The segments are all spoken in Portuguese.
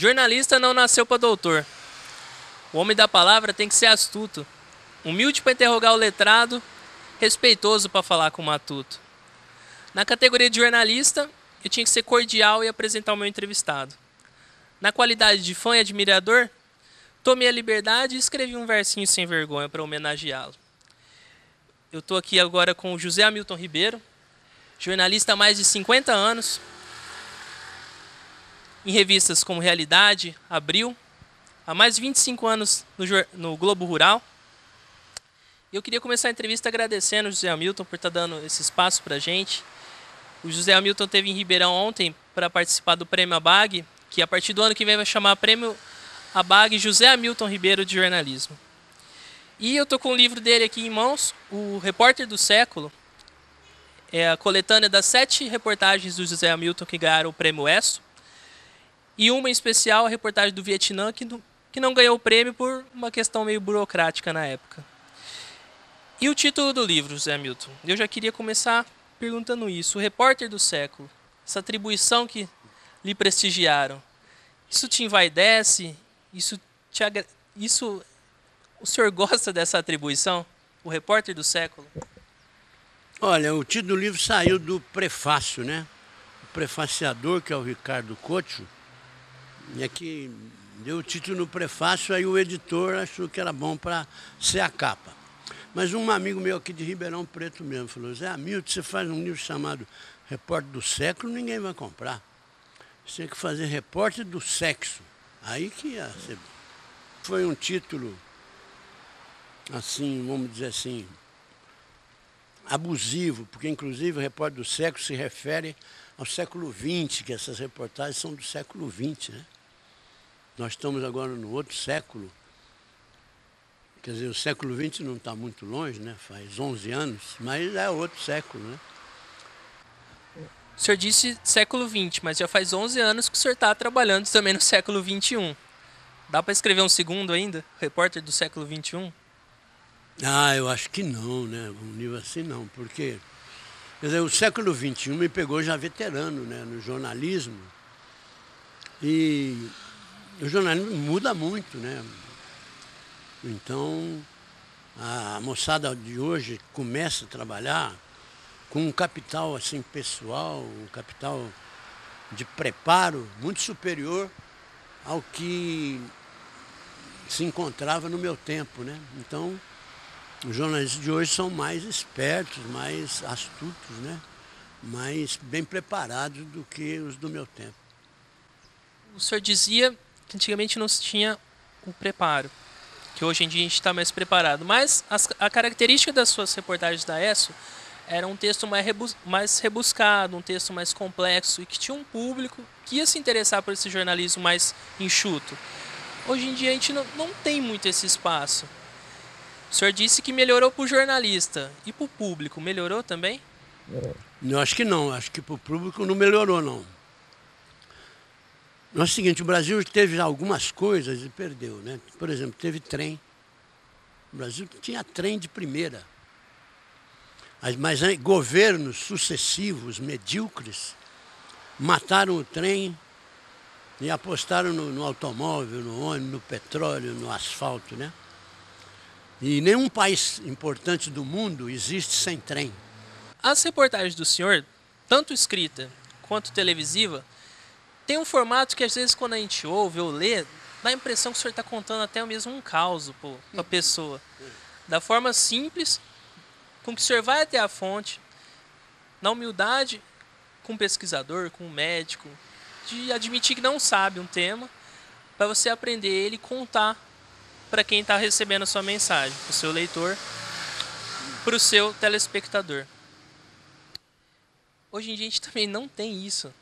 Jornalista não nasceu para doutor. O homem da palavra tem que ser astuto, humilde para interrogar o letrado, respeitoso para falar com o matuto. Na categoria de jornalista, eu tinha que ser cordial e apresentar o meu entrevistado. Na qualidade de fã e admirador, tomei a liberdade e escrevi um versinho sem vergonha para homenageá-lo. Eu estou aqui agora com o José Hamilton Ribeiro, jornalista há mais de 50 anos, em revistas como Realidade, Abril, há mais de 25 anos no Globo Rural. Eu queria começar a entrevista agradecendo o José Hamilton por estar dando esse espaço para a gente. O José Hamilton esteve em Ribeirão ontem para participar do Prêmio ABAG, que a partir do ano que vem vai chamar Prêmio ABAG José Hamilton Ribeiro de Jornalismo. E eu estou com o livro dele aqui em mãos, o Repórter do Século. É a coletânea das 7 reportagens do José Hamilton que ganharam o Prêmio ESSO. E uma em especial, a reportagem do Vietnã, que não ganhou o prêmio por uma questão meio burocrática na época. E o título do livro, José Hamilton? Eu já queria começar perguntando isso. O Repórter do Século, essa atribuição que lhe prestigiaram, isso te envaidece? O senhor gosta dessa atribuição? O Repórter do Século? Olha, o título do livro saiu do prefácio, né? O prefaciador, que é o Ricardo Couto, é que deu o título no prefácio, aí o editor achou que era bom para ser a capa. Mas um amigo meu aqui de Ribeirão Preto mesmo falou: Zé Hamilton, você faz um livro chamado Repórter do Século, ninguém vai comprar. Você tem que fazer Repórter do Sexo. Aí que ia ser. Foi um título, assim, vamos dizer assim, abusivo, porque inclusive o Repórter do Sexo se refere ao século XX, que essas reportagens são do século XX, né? Nós estamos agora no outro século. Quer dizer, o século XX não está muito longe, né? Faz 11 anos, mas é outro século, né? O senhor disse século XX, mas já faz 11 anos que o senhor está trabalhando também no século XXI. Dá para escrever um segundo ainda? Repórter do século XXI? Ah, eu acho que não, né? Um livro assim não, porque quer dizer, o século XXI me pegou já veterano, né? No jornalismo. E o jornalismo muda muito, né? Então, a moçada de hoje começa a trabalhar com um capital assim, pessoal, um capital de preparo muito superior ao que se encontrava no meu tempo, né? Então, os jornalistas de hoje são mais espertos, mais astutos, né? Mais bem preparados do que os do meu tempo. O senhor dizia que antigamente não se tinha o preparo, que hoje em dia a gente está mais preparado. Mas a característica das suas reportagens da ESSO era um texto mais rebuscado, um texto mais complexo e que tinha um público que ia se interessar por esse jornalismo mais enxuto. Hoje em dia a gente não tem muito esse espaço. O senhor disse que melhorou para o jornalista. E para o público, melhorou também? Eu acho que não. Acho que para o público não melhorou, não. É o seguinte, o Brasil teve algumas coisas e perdeu, né? Por exemplo, teve trem. O Brasil tinha trem de primeira. Mas governos sucessivos, medíocres, mataram o trem e apostaram no automóvel, no ônibus, no petróleo, no asfalto, né? E nenhum país importante do mundo existe sem trem. As reportagens do senhor, tanto escrita quanto televisiva, tem um formato que às vezes quando a gente ouve ou lê, dá a impressão que o senhor está contando até mesmo um caos para a pessoa. Da forma simples, com que o senhor vai até a fonte, na humildade, com o pesquisador, com o médico, de admitir que não sabe um tema, para você aprender ele e contar para quem está recebendo a sua mensagem, para o seu leitor, para o seu telespectador. Hoje em dia a gente também não tem isso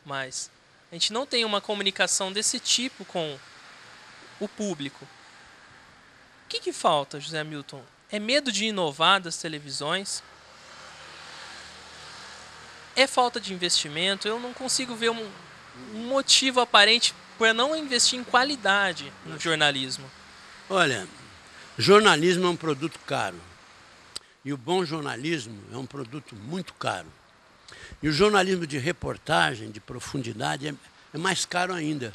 mais. A gente não tem uma comunicação desse tipo com o público. O que falta, José Hamilton? É medo de inovar das televisões? É falta de investimento? Eu não consigo ver um motivo aparente para não investir em qualidade no jornalismo. Olha, jornalismo é um produto caro. E o bom jornalismo é um produto muito caro. E o jornalismo de reportagem, de profundidade, é mais caro ainda.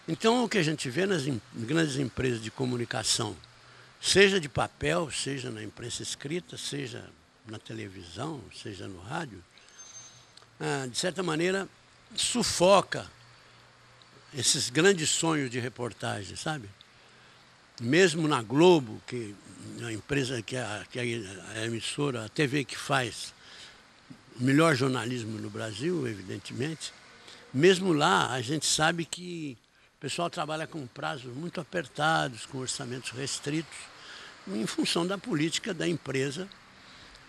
Então, o que a gente vê nas grandes empresas de comunicação, seja de papel, seja na imprensa escrita, seja na televisão, seja no rádio, de certa maneira, sufoca esses grandes sonhos de reportagem, sabe? Mesmo na Globo, que é a empresa, que é a emissora, a TV que faz o melhor jornalismo no Brasil, evidentemente, mesmo lá a gente sabe que o pessoal trabalha com prazos muito apertados, com orçamentos restritos, em função da política da empresa,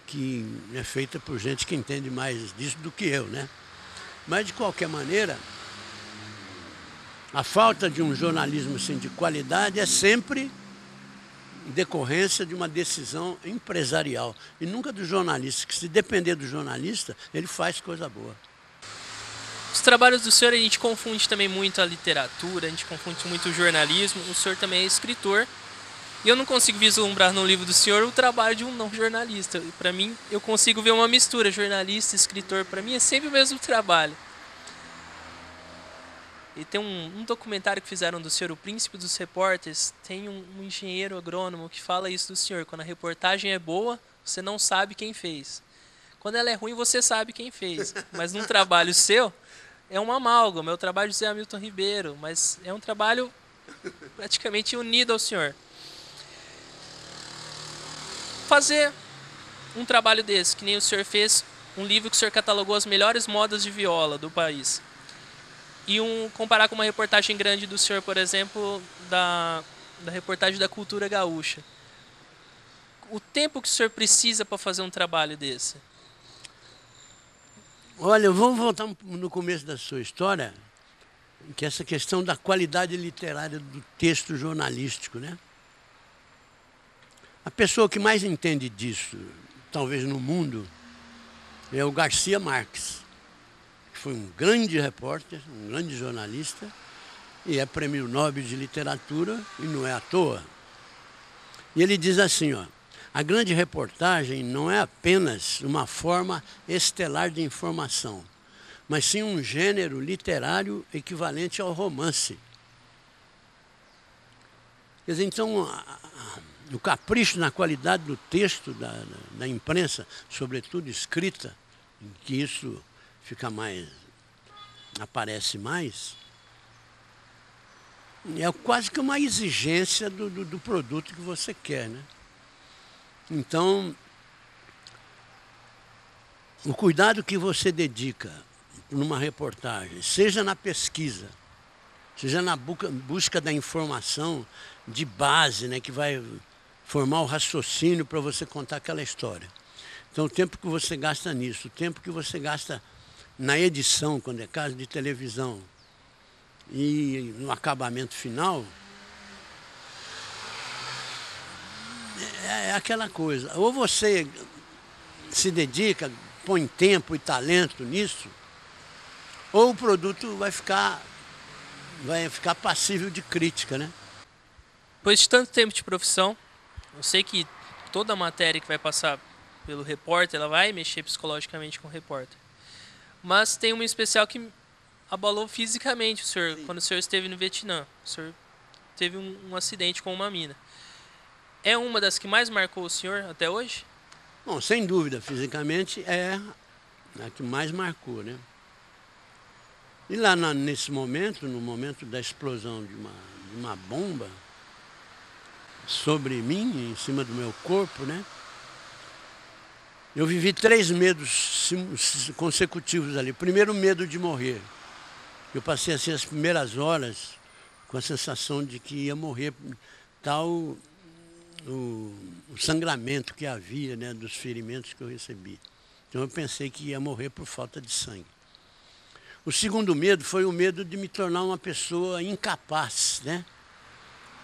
que é feita por gente que entende mais disso do que eu, né? Mas, de qualquer maneira, a falta de um jornalismo assim, de qualidade é sempre decorrência de uma decisão empresarial e nunca do jornalista, que se depender do jornalista, ele faz coisa boa. Os trabalhos do senhor, a gente confunde também muito a literatura, a gente confunde muito o jornalismo. O senhor também é escritor. E eu não consigo vislumbrar no livro do senhor o trabalho de um não jornalista. Para mim, eu consigo ver uma mistura, jornalista, escritor. Para mim é sempre o mesmo trabalho. E tem um documentário que fizeram do senhor, O Príncipe dos Repórteres. Tem um engenheiro agrônomo que fala isso do senhor. Quando a reportagem é boa, você não sabe quem fez. Quando ela é ruim, você sabe quem fez. Mas num trabalho seu, é uma amálgama. É o trabalho de José Hamilton Ribeiro. Mas é um trabalho praticamente unido ao senhor. Fazer um trabalho desse, que nem o senhor fez, um livro que o senhor catalogou as melhores modas de viola do país. E comparar com uma reportagem grande do senhor, por exemplo, da reportagem da cultura gaúcha. O tempo que o senhor precisa para fazer um trabalho desse? Olha, vamos voltar no começo da sua história, que é essa questão da qualidade literária do texto jornalístico, né? A pessoa que mais entende disso, talvez no mundo, é o Garcia Marques, que foi um grande repórter, um grande jornalista, e é prêmio Nobel de Literatura, e não é à toa. E ele diz assim, ó, a grande reportagem não é apenas uma forma estelar de informação, mas sim um gênero literário equivalente ao romance. Quer dizer, então, o capricho na qualidade do texto da imprensa, sobretudo escrita, em que isso fica mais, aparece mais, é quase que uma exigência do produto que você quer, né? Então, o cuidado que você dedica numa reportagem, seja na pesquisa, seja na busca da informação de base, né, que vai formar o raciocínio para você contar aquela história. Então, o tempo que você gasta nisso, o tempo que você gasta na edição, quando é caso de televisão, e no acabamento final, é aquela coisa. Ou você se dedica, põe tempo e talento nisso, ou o produto vai ficar passível de crítica, né? Depois de tanto tempo de profissão, eu sei que toda matéria que vai passar pelo repórter, ela vai mexer psicologicamente com o repórter. Mas tem uma especial que abalou fisicamente o senhor. Sim. Quando o senhor esteve no Vietnã. O senhor teve um acidente com uma mina. É uma das que mais marcou o senhor até hoje? Bom, sem dúvida, fisicamente é a que mais marcou, né? E lá nesse momento, no momento da explosão de uma bomba sobre mim, em cima do meu corpo, né? Eu vivi 3 medos consecutivos ali. Primeiro, medo de morrer. Eu passei assim as primeiras horas com a sensação de que ia morrer, tal o sangramento que havia, né, dos ferimentos que eu recebi. Então eu pensei que ia morrer por falta de sangue. O segundo medo foi o medo de me tornar uma pessoa incapaz, né,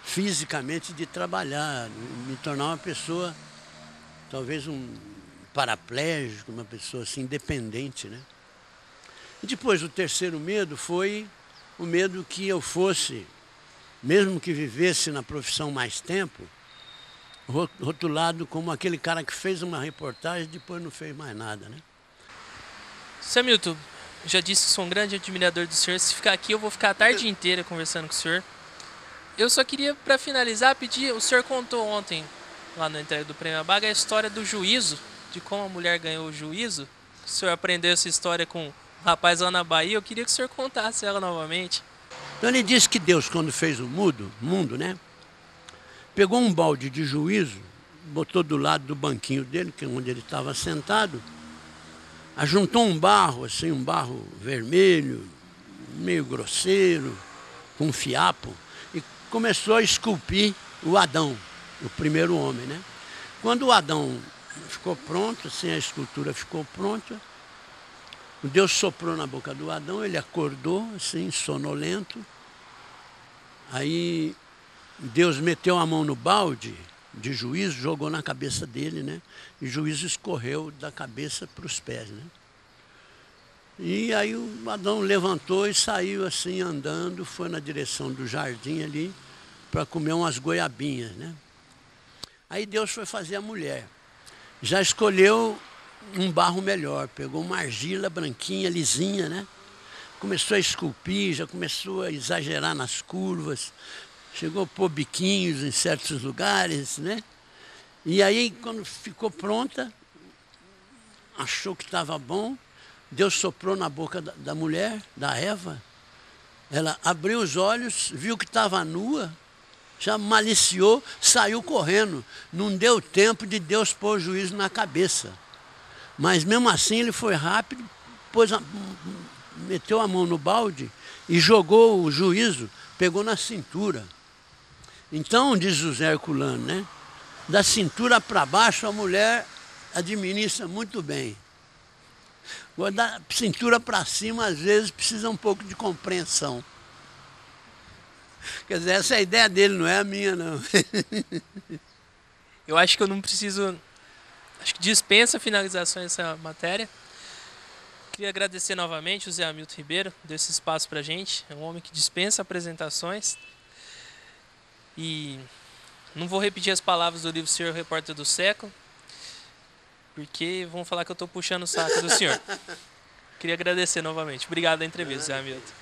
fisicamente de trabalhar, me tornar uma pessoa, talvez um paraplégico, uma pessoa assim independente, né. E depois o terceiro medo foi o medo que eu fosse, mesmo que vivesse na profissão mais tempo, rotulado como aquele cara que fez uma reportagem e depois não fez mais nada, né? Zé Hamilton, Já disse que sou um grande admirador do senhor. Se ficar aqui, eu vou ficar a tarde inteira conversando com o senhor. Eu só queria, para finalizar, pedir... O senhor contou ontem, lá na entrega do Prêmio Abaga, a história do juízo, de como a mulher ganhou o juízo. O senhor aprendeu essa história com um rapaz lá na Bahia. Eu queria que o senhor contasse ela novamente. Então ele disse que Deus, quando fez o mundo, né? Pegou um balde de juízo, botou do lado do banquinho dele, que é onde ele estava sentado, ajuntou um barro, assim, um barro vermelho, meio grosseiro, com um fiapo, e começou a esculpir o Adão, o primeiro homem, né? Quando o Adão ficou pronto, assim, a escultura ficou pronta, Deus soprou na boca do Adão, ele acordou, assim, sonolento. Aí Deus meteu a mão no balde de juízo, jogou na cabeça dele, né? E o juízo escorreu da cabeça para os pés, né? E aí o Adão levantou e saiu assim andando, foi na direção do jardim ali para comer umas goiabinhas, né? Aí Deus foi fazer a mulher. Já escolheu um barro melhor, pegou uma argila branquinha, lisinha, né? Começou a esculpir, já começou a exagerar nas curvas, chegou a pôr biquinhos em certos lugares, né? E aí, quando ficou pronta, achou que estava bom, Deus soprou na boca da mulher, da Eva, ela abriu os olhos, viu que estava nua, já maliciou, saiu correndo. Não deu tempo de Deus pôr o juízo na cabeça. Mas mesmo assim ele foi rápido, meteu a mão no balde e jogou o juízo, pegou na cintura. Então, diz José Herculano, né? Da cintura para baixo a mulher administra muito bem. Agora, da cintura para cima, às vezes, precisa um pouco de compreensão. Quer dizer, essa é a ideia dele, não é a minha, não. Eu acho que eu não preciso... Acho que dispensa a finalização dessa matéria. Queria agradecer novamente o Zé Hamilton Ribeiro, deu esse espaço pra gente. É um homem que dispensa apresentações. E não vou repetir as palavras do livro Senhor Repórter do Século, porque vão falar que eu estou puxando o saco do senhor. Queria agradecer novamente. Obrigado pela entrevista, Zé Hamilton.